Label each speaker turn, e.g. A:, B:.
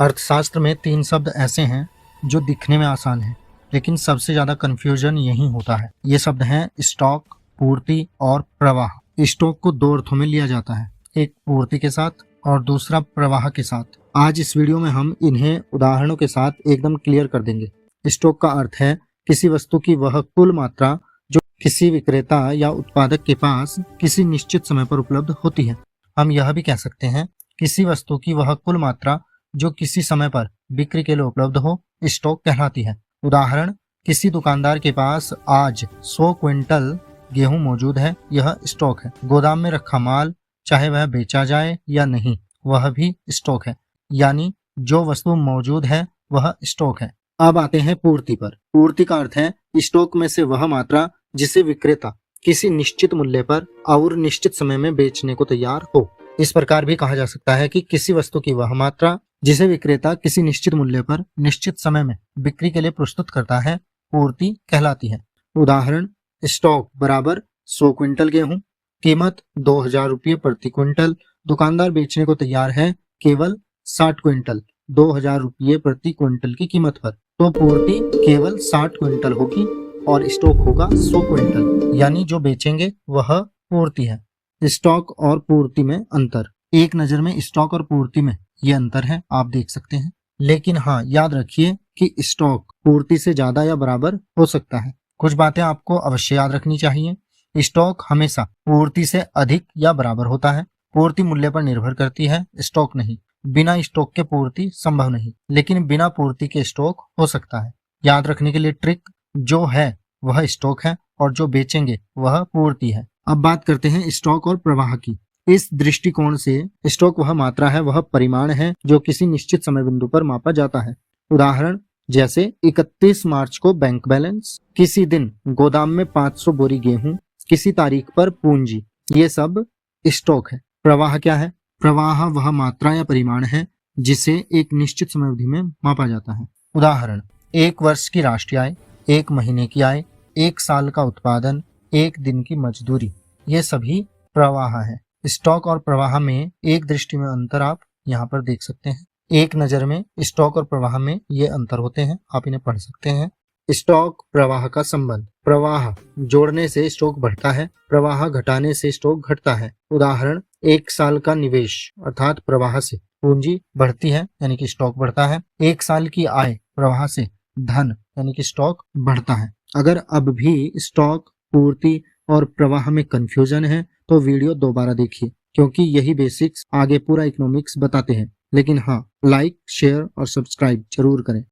A: अर्थशास्त्र में 3 शब्द ऐसे हैं जो दिखने में आसान हैं, लेकिन सबसे ज्यादा कंफ्यूजन यही होता है। ये शब्द हैं स्टॉक, पूर्ति और प्रवाह। स्टॉक को 2 अर्थों में लिया जाता है, एक पूर्ति के साथ और दूसरा प्रवाह के साथ। आज इस वीडियो में हम इन्हें उदाहरणों के साथ एकदम क्लियर कर देंगे। स्टॉक का अर्थ है किसी वस्तु की वह कुल मात्रा जो किसी विक्रेता या उत्पादक के पास किसी निश्चित समय पर उपलब्ध होती है। हम यह भी कह सकते हैं किसी वस्तु की वह कुल मात्रा जो किसी समय पर बिक्री के लिए उपलब्ध हो, स्टॉक कहलाती है। उदाहरण, किसी दुकानदार के पास आज 100 क्विंटल गेहूं मौजूद है, यह स्टॉक है। गोदाम में रखा माल, चाहे वह बेचा जाए या नहीं, वह भी स्टॉक है। यानी जो वस्तु मौजूद है वह स्टॉक है। अब आते हैं पूर्ति पर। पूर्ति का अर्थ है स्टॉक में से वह मात्रा जिसे विक्रेता किसी निश्चित मूल्य पर और निश्चित समय में बेचने को तैयार हो। इस प्रकार भी कहा जा सकता है कि किसी वस्तु की वह मात्रा जिसे विक्रेता किसी निश्चित मूल्य पर निश्चित समय में बिक्री के लिए प्रस्तुत करता है, पूर्ति कहलाती है। उदाहरण, स्टॉक बराबर 100 क्विंटल गेहूं, कीमत 2000 रुपये प्रति क्विंटल। दुकानदार बेचने को तैयार है केवल 60 क्विंटल 2000 रुपये प्रति क्विंटल की कीमत पर। तो पूर्ति केवल 60 क्विंटल होगी और स्टॉक होगा 100 क्विंटल, यानी जो बेचेंगे वह पूर्ति है। स्टॉक और पूर्ति में अंतर। एक नजर में स्टॉक और पूर्ति में ये अंतर है, आप देख सकते हैं। लेकिन हाँ, याद रखिए कि स्टॉक पूर्ति से ज्यादा या बराबर हो सकता है। कुछ बातें आपको अवश्य याद रखनी चाहिए। स्टॉक हमेशा पूर्ति से अधिक या बराबर होता है। पूर्ति मूल्य पर निर्भर करती है, स्टॉक नहीं। बिना स्टॉक के पूर्ति संभव नहीं, लेकिन बिना पूर्ति के स्टॉक हो सकता है। याद रखने के लिए ट्रिक, जो है वह स्टॉक है और जो बेचेंगे वह पूर्ति है। अब बात करते हैं स्टॉक और प्रवाह की। इस दृष्टिकोण से स्टॉक वह मात्रा है, वह परिमाण है जो किसी निश्चित समय बिंदु पर मापा जाता है। उदाहरण, जैसे 31 मार्च को बैंक बैलेंस, किसी दिन गोदाम में 500 बोरी गेहूं, किसी तारीख पर पूंजी, ये सब स्टॉक है। प्रवाह क्या है? प्रवाह वह मात्रा या परिमाण है जिसे एक निश्चित समय अवधि में मापा जाता है। उदाहरण, 1 वर्ष की राष्ट्रीय आय, 1 महीने की आय, 1 साल का उत्पादन, 1 दिन की मजदूरी, ये सभी प्रवाह है। स्टॉक और प्रवाह में एक दृष्टि में अंतर आप यहाँ पर देख सकते हैं। एक नजर में स्टॉक और प्रवाह में ये अंतर होते हैं, आप इन्हें पढ़ सकते हैं। स्टॉक प्रवाह का संबंध। प्रवाह जोड़ने से स्टॉक बढ़ता है, प्रवाह घटाने से स्टॉक घटता है। उदाहरण, 1 साल का निवेश अर्थात प्रवाह से पूंजी बढ़ती है, यानी कि स्टॉक बढ़ता है। 1 साल की आय प्रवाह से धन, यानी कि स्टॉक बढ़ता है। अगर अब भी स्टॉक, पूर्ति और प्रवाह में कंफ्यूजन है तो वीडियो दोबारा देखिए, क्योंकि यही बेसिक्स आगे पूरा इकोनॉमिक्स बताते हैं। लेकिन हाँ, लाइक, शेयर और सब्सक्राइब जरूर करें।